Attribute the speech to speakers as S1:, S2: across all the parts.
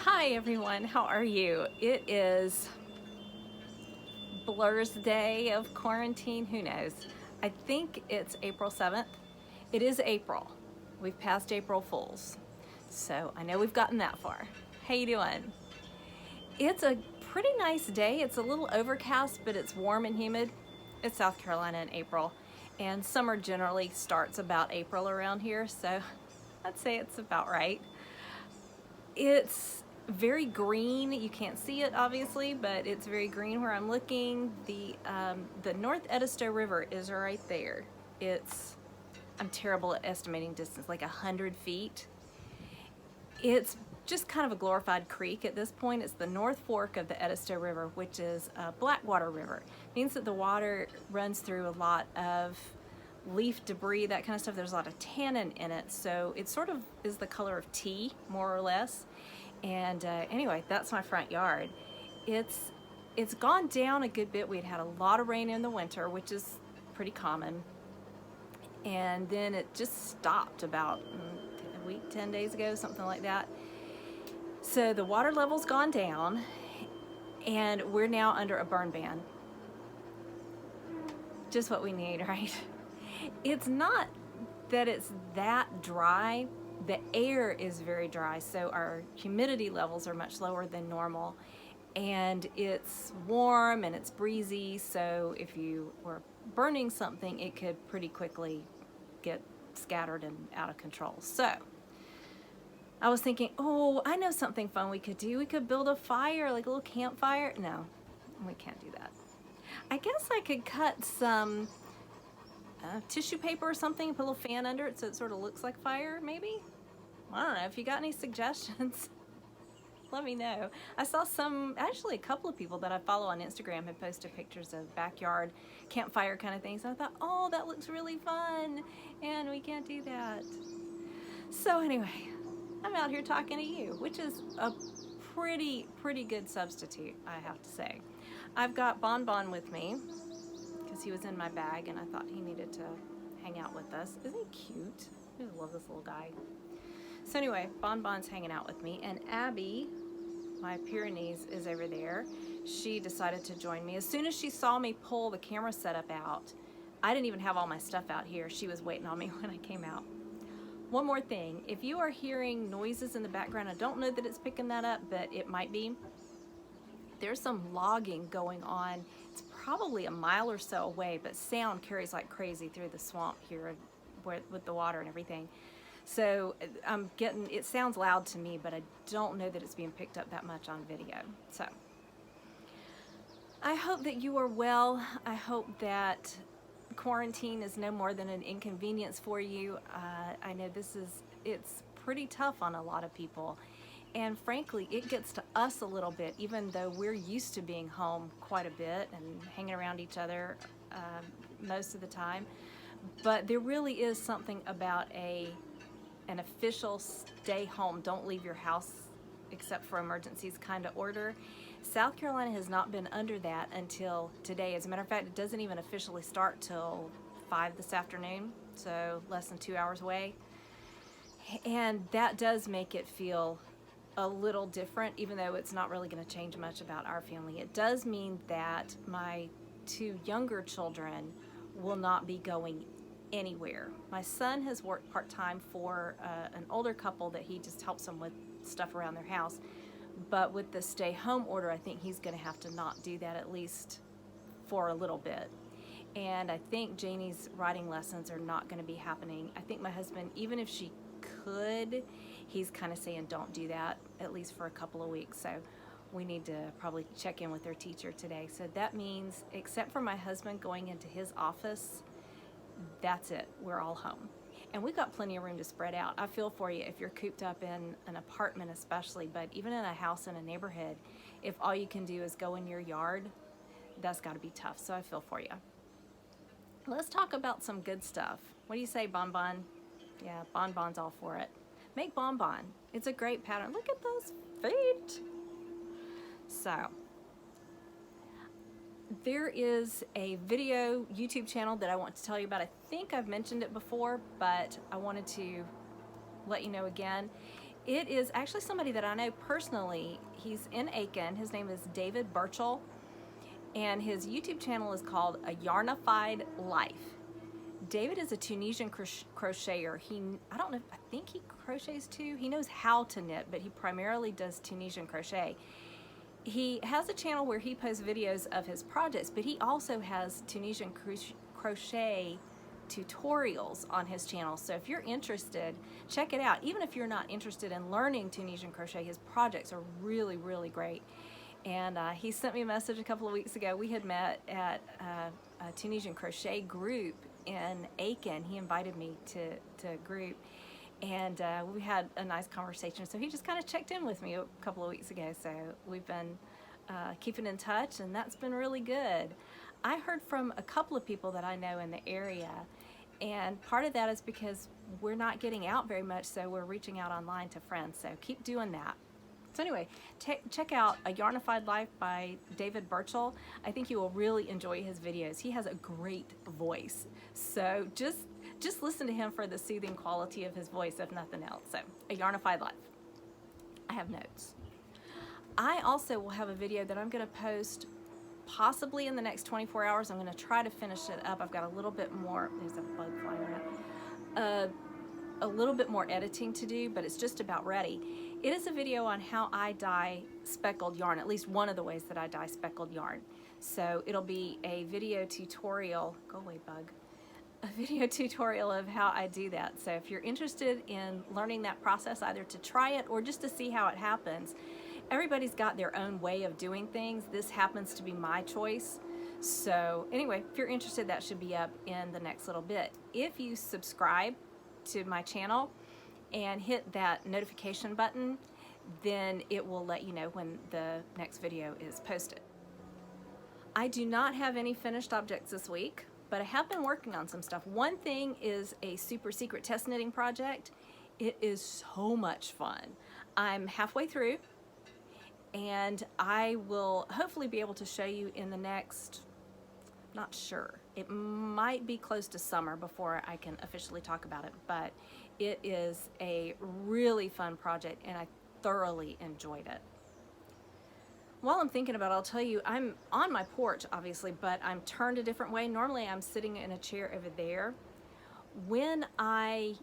S1: Hi everyone, how are you? It is Blur's day of quarantine, who knows? I think it's April 7th. It is April. We've passed April Fools. So I know we've gotten that far. How you doing? It's a pretty nice day. It's a little overcast, but it's warm and humid. It's South Carolina in April, and summer generally starts about April around here, so I'd say it's about right. It's very green. You can't see it obviously, but it's very green where I'm looking. The North Edisto River is right there. I'm terrible at estimating distance, like 100 feet. It's just kind of a glorified creek at this point. It's the North Fork of the Edisto River, which is a Blackwater River. It means that the water runs through a lot of leaf debris, that kind of stuff. There's a lot of tannin in it, so it sort of is the color of tea, more or less. And anyway, that's my front yard. It's gone down a good bit. We'd had a lot of rain in the winter, which is pretty common, and then it just stopped about a week, 10 days ago, something like that. So the water level's gone down, and we're now under a burn ban. Just what we need, right? It's not that it's that dry. The air is very dry, so our humidity levels are much lower than normal, and it's warm and it's breezy, so if you were burning something, it could pretty quickly get scattered and out of control. So I was thinking, oh, I know something fun we could do. We could build a fire, like a little campfire. No, we can't do that. I guess I could cut some tissue paper or something, put a little fan under it so it sort of looks like fire, maybe? I don't know. If you got any suggestions, let me know. I saw actually a couple of people that I follow on Instagram had posted pictures of backyard campfire kind of things. And I thought, oh, that looks really fun, and we can't do that. So anyway, I'm out here talking to you, which is a pretty good substitute, I have to say. I've got Bonbon with me, because he was in my bag and I thought he needed to hang out with us. Isn't he cute? I just love this little guy. So anyway, Bonbon's hanging out with me, and Abby, my Pyrenees, is over there. She decided to join me. As soon as she saw me pull the camera setup out, I didn't even have all my stuff out here. She was waiting on me when I came out. One more thing, if you are hearing noises in the background, I don't know that it's picking that up, but it might be. There's some logging going on. It's probably a mile or so away, but sound carries like crazy through the swamp here with the water and everything. So it sounds loud to me, but I don't know that it's being picked up that much on video. So I hope that you are well. I hope that quarantine is no more than an inconvenience for you. I know it's pretty tough on a lot of people. And frankly, it gets to us a little bit, even though we're used to being home quite a bit and hanging around each other most of the time. But there really is something about an official stay home, don't leave your house except for emergencies kind of order. South Carolina has not been under that until today. As a matter of fact, it doesn't even officially start till 5 this afternoon, so less than 2 hours away. And that does make it feel a little different, even though it's not really going to change much about our family. It does mean that my 2 younger children will not be going anywhere. My son has worked part-time for an older couple that he just helps them with stuff around their house, but with the stay-home order, I think he's going to have to not do that, at least for a little bit. And I think Janie's writing lessons are not going to be happening. I think my husband, even if she could, he's kind of saying don't do that, at least for a couple of weeks. So we need to probably check in with their teacher today. So that means, except for my husband going into his office, that's it. We're all home. And we've got plenty of room to spread out. I feel for you if you're cooped up in an apartment especially, but even in a house in a neighborhood, if all you can do is go in your yard, that's got to be tough. So I feel for you. Let's talk about some good stuff. What do you say, Bonbon? Yeah, Bonbon's all for it. Make Bonbon. It's a great pattern. Look at those feet. So there is a video YouTube channel that I want to tell you about. I think I've mentioned it before, but I wanted to let you know again. It is actually somebody that I know personally. He's in Aiken. His name is David Burchell, and his YouTube channel is called A Yarnified Life. David is a Tunisian crocheter. I think he crochets too. He knows how to knit, but he primarily does Tunisian crochet. He has a channel where he posts videos of his projects, but he also has Tunisian crochet tutorials on his channel. So if you're interested, check it out. Even if you're not interested in learning Tunisian crochet, his projects are really, really great. And he sent me a message a couple of weeks ago. We had met at a Tunisian crochet group in Aiken. He invited me to a group, and we had a nice conversation. So he just kind of checked in with me a couple of weeks ago. So we've been keeping in touch, and that's been really good. I heard from a couple of people that I know in the area, and part of that is because we're not getting out very much, so we're reaching out online to friends. So keep doing that. So anyway, check out A Yarnified Life by David Burchell. I think you will really enjoy his videos. He has a great voice. So just listen to him for the soothing quality of his voice, if nothing else. So, A Yarnified Life. I have notes. I also will have a video that I'm going to post possibly in the next 24 hours. I'm going to try to finish it up. I've got a little bit more, there's a bug flying around, a little bit more editing to do, but it's just about ready. It is a video on how I dye speckled yarn, at least one of the ways that I dye speckled yarn. So it'll be a video tutorial, go away bug, a video tutorial of how I do that. So if you're interested in learning that process, either to try it or just to see how it happens, everybody's got their own way of doing things. This happens to be my choice. So anyway, if you're interested, that should be up in the next little bit. If you subscribe to my channel and hit that notification button, then it will let you know when the next video is posted. I do not have any finished objects this week, but I have been working on some stuff. One thing is a super secret test knitting project. It is so much fun. I'm halfway through, and I will hopefully be able to show you in the next, not sure, it might be close to summer before I can officially talk about it, but it is a really fun project and I thoroughly enjoyed it. While I'm thinking about it, I'll tell you, I'm on my porch obviously, but I'm turned a different way. Normally I'm sitting in a chair over there. When I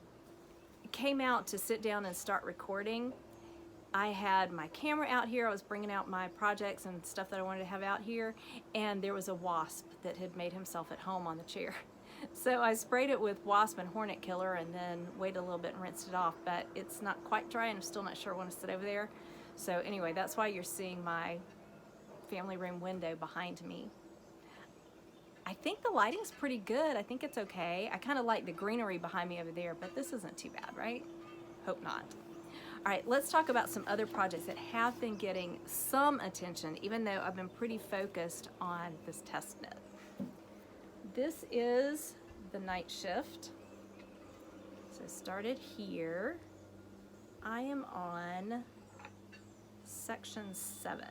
S1: came out to sit down and start recording, I had my camera out here. I was bringing out my projects and stuff that I wanted to have out here, and there was a wasp that had made himself at home on the chair. So I sprayed it with wasp and hornet killer and then waited a little bit and rinsed it off, but it's not quite dry and I'm still not sure I want to sit over there. So anyway, that's why you're seeing my family room window behind me. I think the lighting's pretty good. I think it's okay. I kind of like the greenery behind me over there, but this isn't too bad, right? Hope not. All right, let's talk about some other projects that have been getting some attention, even though I've been pretty focused on this test knit. This is the Nightshift. So started here. I am on section 7.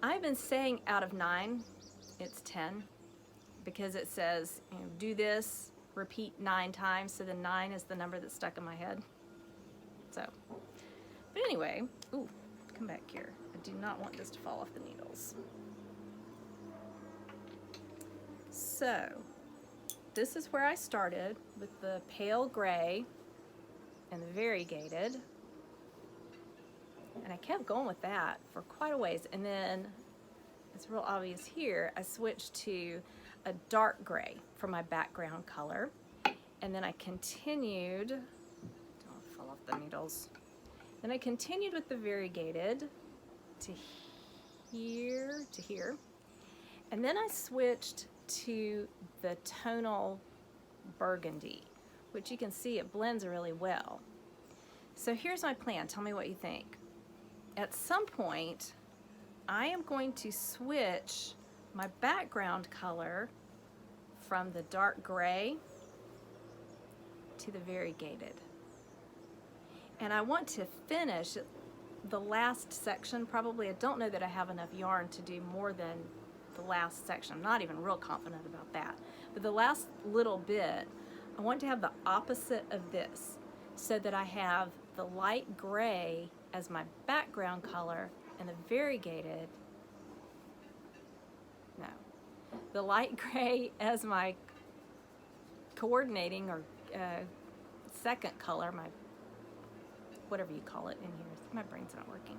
S1: I've been saying out of 9, it's 10, because it says, you know, do this, repeat 9 times, so the 9 is the number that's stuck in my head. So, but anyway, ooh, come back here. I do not want this to fall off the needles. So, this is where I started with the pale gray and the variegated. And I kept going with that for quite a ways. And then, it's real obvious here, I switched to a dark gray for my background color. And then I continued, don't fall off the needles. Then I continued with the variegated to here to here. And then I switched to the tonal burgundy, which you can see it blends really well. So here's my plan. Tell me what you think. at some point, I am going to switch my background color from the dark gray to the variegated. And I want to finish the last section, probably. I don't know that I have enough yarn to do more than the last section. I'm not even real confident about that. But the last little bit, I want to have the opposite of this, so that I have the light gray as my background color and the variegated, no, the light gray as my coordinating or second color, my whatever you call it in here. My brain's not working.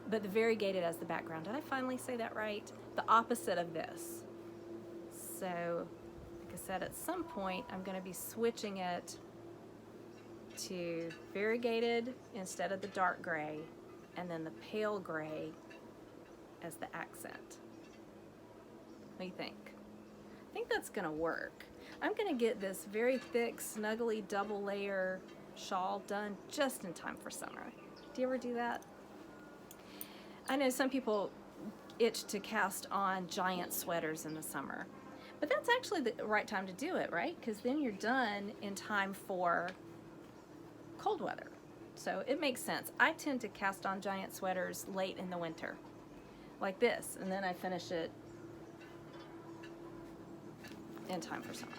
S1: But the variegated as the background. Did I finally say that right? The opposite of this. So, like I said, at some point I'm going to be switching it to variegated instead of the dark gray, and then the pale gray as the accent. What do you think? I think that's going to work. I'm going to get this very thick, snuggly double layer shawl done just in time for summer. Do you ever do that? I know some people itch to cast on giant sweaters in the summer, but that's actually the right time to do it, right? Because then you're done in time for cold weather. So it makes sense. I tend to cast on giant sweaters late in the winter, like this, and then I finish it in time for summer.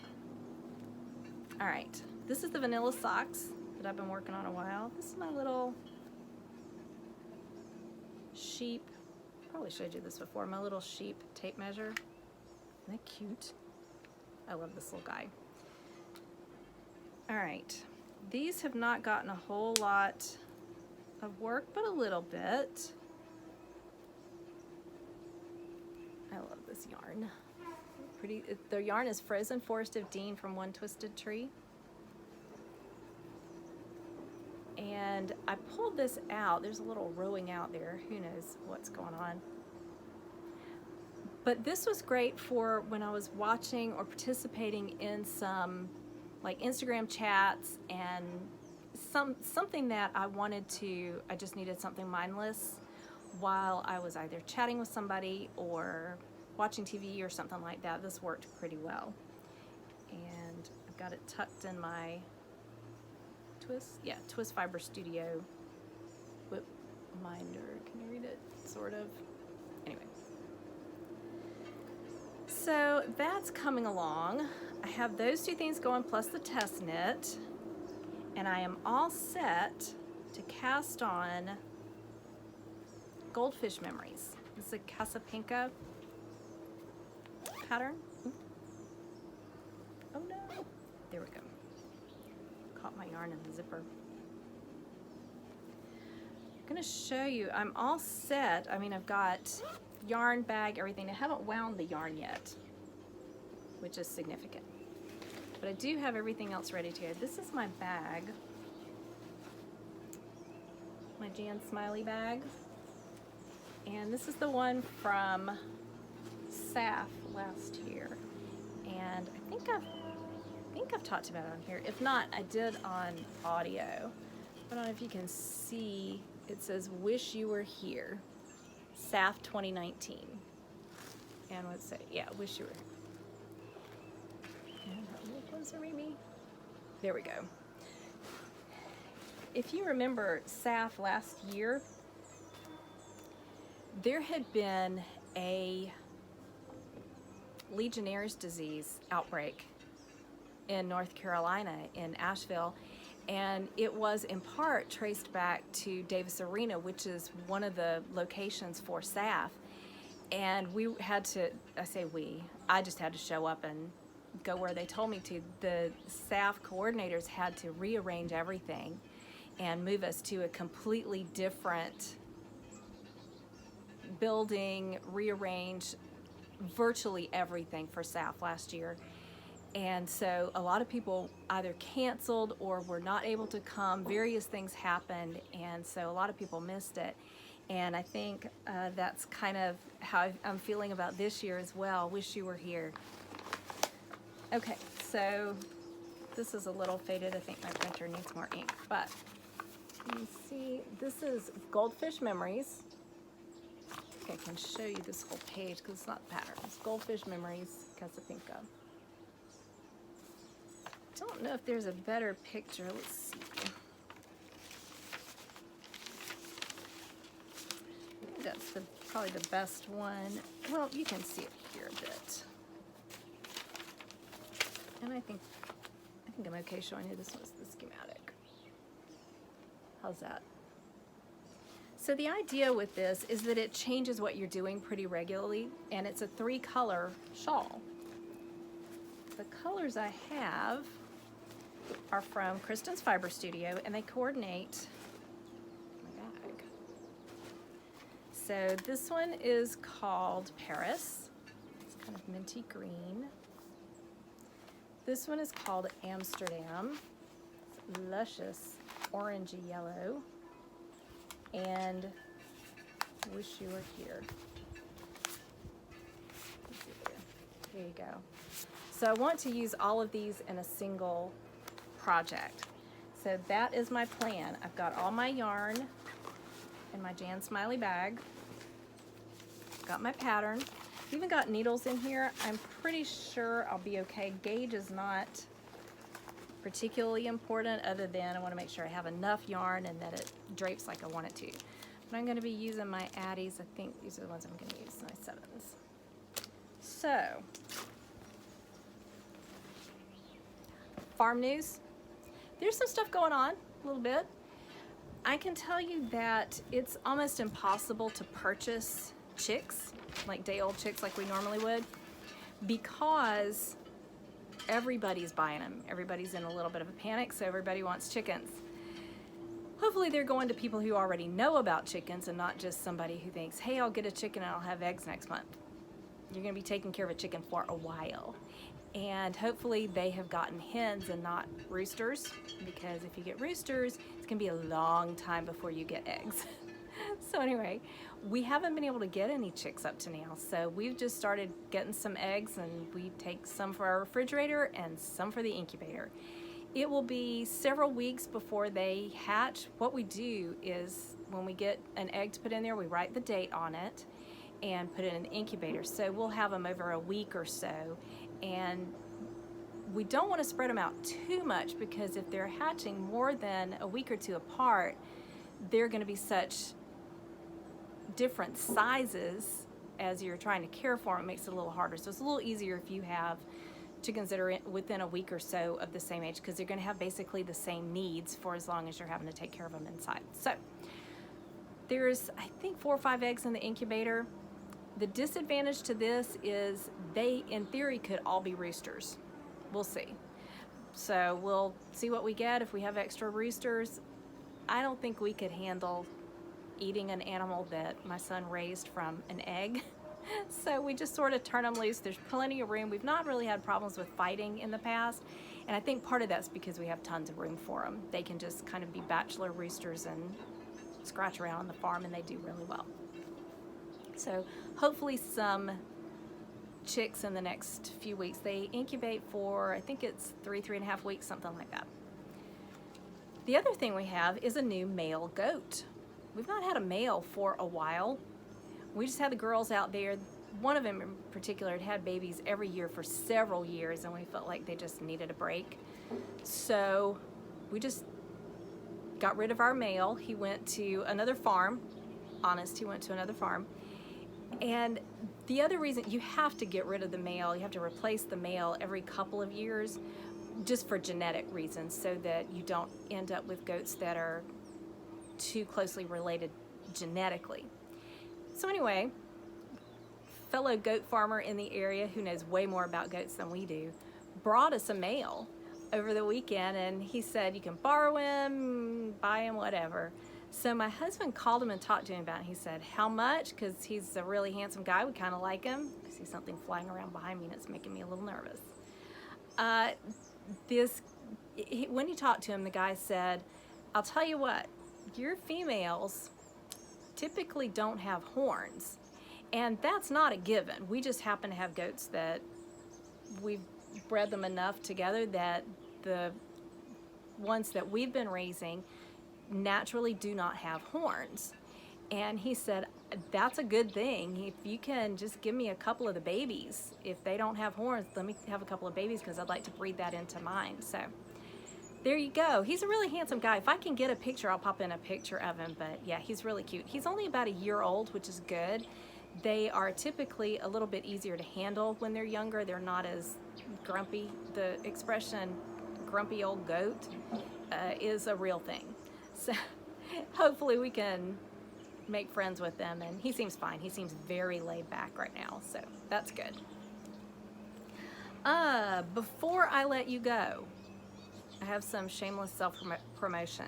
S1: All right, this is the vanilla socks that I've been working on a while. This is my little sheep, probably showed you this before, my little sheep tape measure. Isn't that cute? I love this little guy. All right, these have not gotten a whole lot of work, but a little bit. I love this yarn. Pretty. The yarn is Frozen Forest of Dean from One Twisted Tree. And I pulled this out. There's a little rowing out there. Who knows what's going on. But this was great for when I was watching or participating in some like Instagram chats, and something that I just needed something mindless while I was either chatting with somebody or watching TV or something like that. This worked pretty well. And I've got it tucked in my Twist Fiber Studio whip minder. Can you read it? Sort of. Anyway. So that's coming along. I have those two things going plus the test knit, and I am all set to cast on Goldfish Memories. This is a Casapinka pattern. Oh no. There we go. Caught my yarn in the zipper. I'm going to show you, I'm all set. I mean, I've got yarn, bag, everything. I haven't wound the yarn yet, which is significant. But I do have everything else ready to go. This is my bag, my Jan Smiley bag. And this is the one from SAF last year. And I think I've talked about it on here. If not, I did on audio. I don't know if you can see, it says Wish You Were Here, SAF 2019. And let's say, yeah, Wish You Were Here. And a little closer maybe. There we go. If you remember SAF last year, there had been a Legionnaire's disease outbreak in North Carolina, in Asheville, and it was in part traced back to Davis Arena, which is one of the locations for SAF. And we had to, I just had to show up and go where they told me to. The SAF coordinators had to rearrange everything and move us to a completely different building, rearrange virtually everything for SAF last year. And so a lot of people either canceled or were not able to come. Various things happened, and so a lot of people missed it. And I think that's kind of how I'm feeling about this year as well. Wish you were here. Okay, so this is a little faded. I think my printer needs more ink, but You see, this is Goldfish Memories. I think I can show you this whole page because it's not patterns. Goldfish Memories, Casapinka. Don't know if there's a better picture. Let's see. I think that's probably the best one. Well, you can see it here a bit. And I think I'm okay showing you this one's the schematic. How's that? So the idea with this is that it changes what you're doing pretty regularly, and it's a 3-color shawl. The colors I have are from Kristen's Fiber Studio, and they coordinate my bag. So this one is called Paris. It's kind of minty green. This one is called Amsterdam. It's luscious orangey yellow. And Wish You Were Here. There you go. So I want to use all of these in a single project. So that is my plan. I've got all my yarn in my Jan Smiley bag. Got my pattern. Even got needles in here. I'm pretty sure I'll be okay. Gauge is not particularly important, other than I want to make sure I have enough yarn and that it drapes like I want it to. But I'm going to be using my Addies. I think these are the ones I'm going to use, my 7s. So, farm news. There's some stuff going on, a little bit. I can tell you that it's almost impossible to purchase chicks, like day-old chicks like we normally would, because everybody's buying them. Everybody's in a little bit of a panic, so everybody wants chickens. Hopefully they're going to people who already know about chickens and not just somebody who thinks, hey, I'll get a chicken and I'll have eggs next month. You're going to be taking care of a chicken for a while. And hopefully they have gotten hens and not roosters, because if you get roosters, it's going to be a long time before you get eggs. So anyway, we haven't been able to get any chicks up to now, so we've just started getting some eggs, and we take some for our refrigerator and some for the incubator. It will be several weeks before they hatch. What we do is when we get an egg to put in there, we write the date on it and put it in an incubator. So we'll have them over a week or so, and we don't want to spread them out too much, because if they're hatching more than a week or two apart, they're going to be such different sizes as you're trying to care for them. It makes it a little harder. So it's a little easier if you have chickens that are within a week or so of the same age, because they're going to have basically the same needs for as long as you're having to take care of them inside. So there's, I think, 4 or 5 eggs in the incubator. The disadvantage to this is they, in theory, could all be roosters. We'll see. So we'll see what we get. If we have extra roosters, I don't think we could handle eating an animal that my son raised from an egg. So we just sort of turn them loose. There's plenty of room. We've not really had problems with fighting in the past, and I think part of that's because we have tons of room for them. They can just kind of be bachelor roosters and scratch around on the farm, and they do really well. So hopefully some chicks in the next few weeks. They incubate for, I think it's 3.5 weeks, something like that. The other thing we have is a new male goat. We've not had a male for a while. We just had the girls out there. One of them in particular had had babies every year for several years, and we felt like they just needed a break. So we just got rid of our male. He went to another farm. Honest, he went to another farm. And the other reason, you have to get rid of the male, you have to replace the male every couple of years, just for genetic reasons, so that you don't end up with goats that are too closely related genetically. So anyway, fellow goat farmer in the area who knows way more about goats than we do brought us a male over the weekend, and he said you can borrow him, buy him, whatever. So my husband called him and talked to him about it. He said, how much? Because he's a really handsome guy. We kind of like him. I see something flying around behind me, and it's making me a little nervous. When you talked to him, the guy said, I'll tell you what, your females typically don't have horns, and that's not a given. We just happen to have goats that we've bred them enough together that the ones that we've been raising naturally do not have horns. And he said, that's a good thing. If you can just give me a couple of the babies, if they don't have horns, let me have a couple of babies because I'd like to breed that into mine. So there you go. He's a really handsome guy. If I can get a picture, I'll pop in a picture of him. But yeah, he's really cute. He's only about a year old, which is good. They are typically a little bit easier to handle when they're younger. They're not as grumpy. The expression grumpy old goat is a real thing. So hopefully we can make friends with them, and he seems fine. He seems very laid back right now, so that's good. Before I let you go, I have some shameless self-promotion.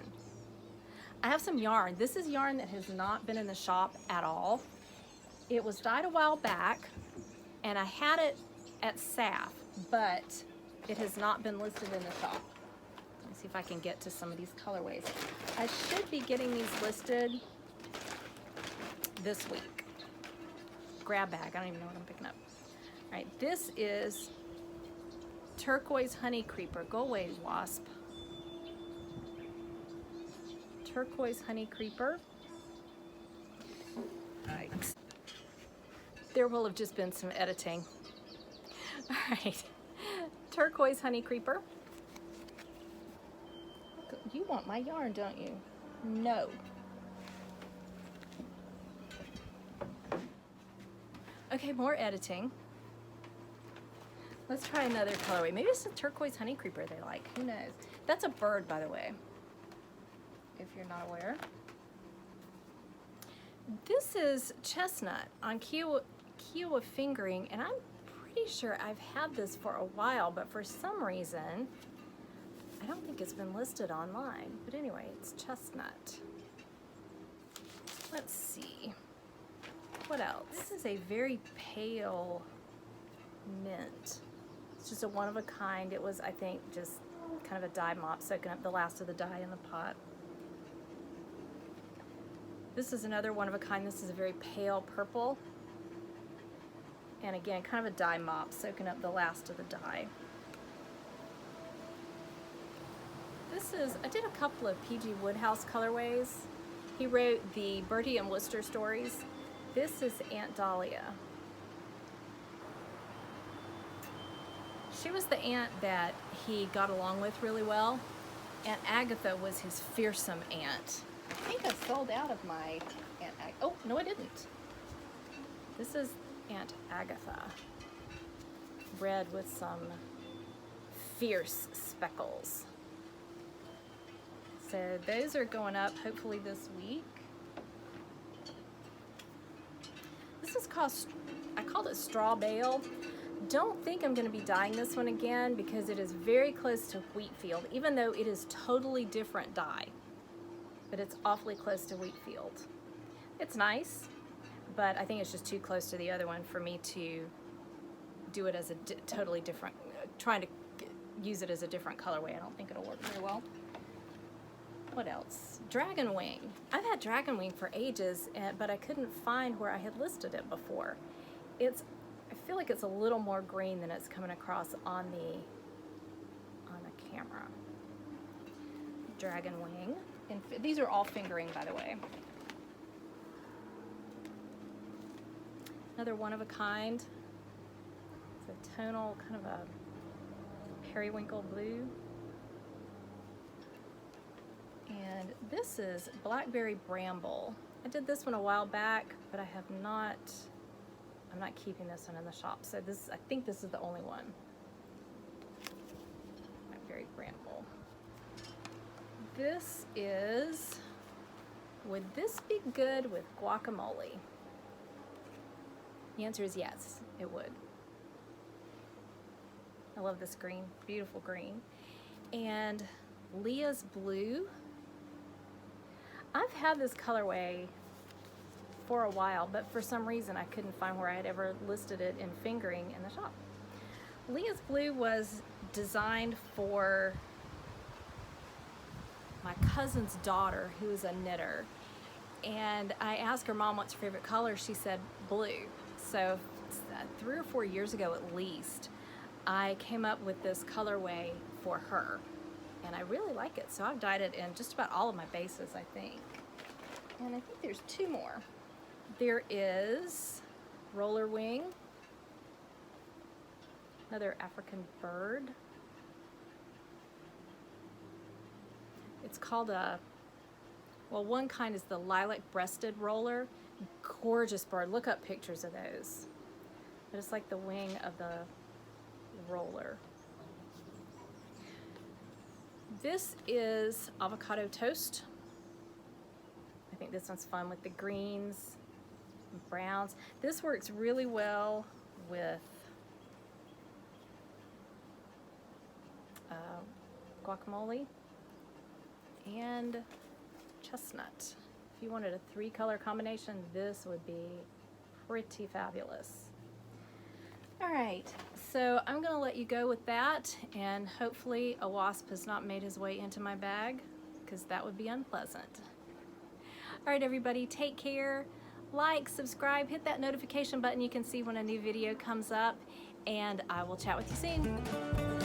S1: I have some yarn. This is yarn that has not been in the shop at all. It was dyed a while back, and I had it at SAF, but it has not been listed in the shop. Let me see if I can get to some of these colorways. I should be getting these listed this week. Grab bag, I don't even know what I'm picking up. All right, this is Turquoise Honey Creeper. Go away, wasp. Turquoise Honey Creeper. All right. There will have just been some editing. All right, Turquoise Honey Creeper. You want my yarn, don't you? No. Okay, more editing. Let's try another colorway. Maybe it's a Turquoise Honey Creeper they like. Who knows? That's a bird, by the way, if you're not aware. This is Chestnut on Kiowa fingering, and I'm pretty sure I've had this for a while, but for some reason, I don't think it's been listed online. But anyway, it's Chestnut. Let's see. What else? This is a very pale mint. It's just a one-of-a-kind. It was, I think, just kind of a dye mop soaking up the last of the dye in the pot. This is another one-of-a-kind. This is a very pale purple. And again, kind of a dye mop soaking up the last of the dye. This is, I did a couple of P.G. Woodhouse colorways. He wrote the Bertie and Worcester stories. This is Aunt Dahlia. She was the aunt that he got along with really well. Aunt Agatha was his fearsome aunt. I think I sold out of my Aunt Agatha. Oh, no I didn't. This is Aunt Agatha. Red with some fierce speckles. So those are going up hopefully this week. This is called, I called it Straw Bale. Don't think I'm going to be dyeing this one again because it is very close to Wheatfield, even though it is totally different dye. But it's awfully close to Wheatfield. It's nice, but I think it's just too close to the other one for me to do it as a totally different, trying to use it as a different colorway. I don't think it'll work very well. What else? Dragon Wing. I've had Dragon Wing for ages, but I couldn't find where I had listed it before. I feel like it's a little more green than it's coming across on the camera. Dragon Wing. And these are all fingering, by the way. Another one of a kind. It's a tonal, kind of a periwinkle blue. And this is Blackberry Bramble. I did this one a while back, but I'm not keeping this one in the shop. So I think this is the only one. Blackberry Bramble. This is, would this be good with guacamole? The answer is yes, it would. I love this green, beautiful green. And Leah's Blue. I've had this colorway for a while, but for some reason I couldn't find where I had ever listed it in fingering in the shop. Leah's Blue was designed for my cousin's daughter, who is a knitter. And I asked her, Mom, what's your favorite color? She said blue. So 3 or 4 years ago at least, I came up with this colorway for her. and I really like it. So I've dyed it in just about all of my bases, I think. And I think there's two more. There is roller wing, another African bird. It's called well, one kind is the lilac-breasted roller. Gorgeous bird. Look up pictures of those. But it's like the wing of the roller. This is avocado toast. I think this one's fun with the greens and browns. This works really well with guacamole and chestnut. If you wanted a 3-color combination, this would be pretty fabulous. All right, so I'm gonna let you go with that, and hopefully a wasp has not made his way into my bag, because that would be unpleasant. All right, everybody, take care. Like, subscribe, hit that notification button. You can see when a new video comes up, and I will chat with you soon.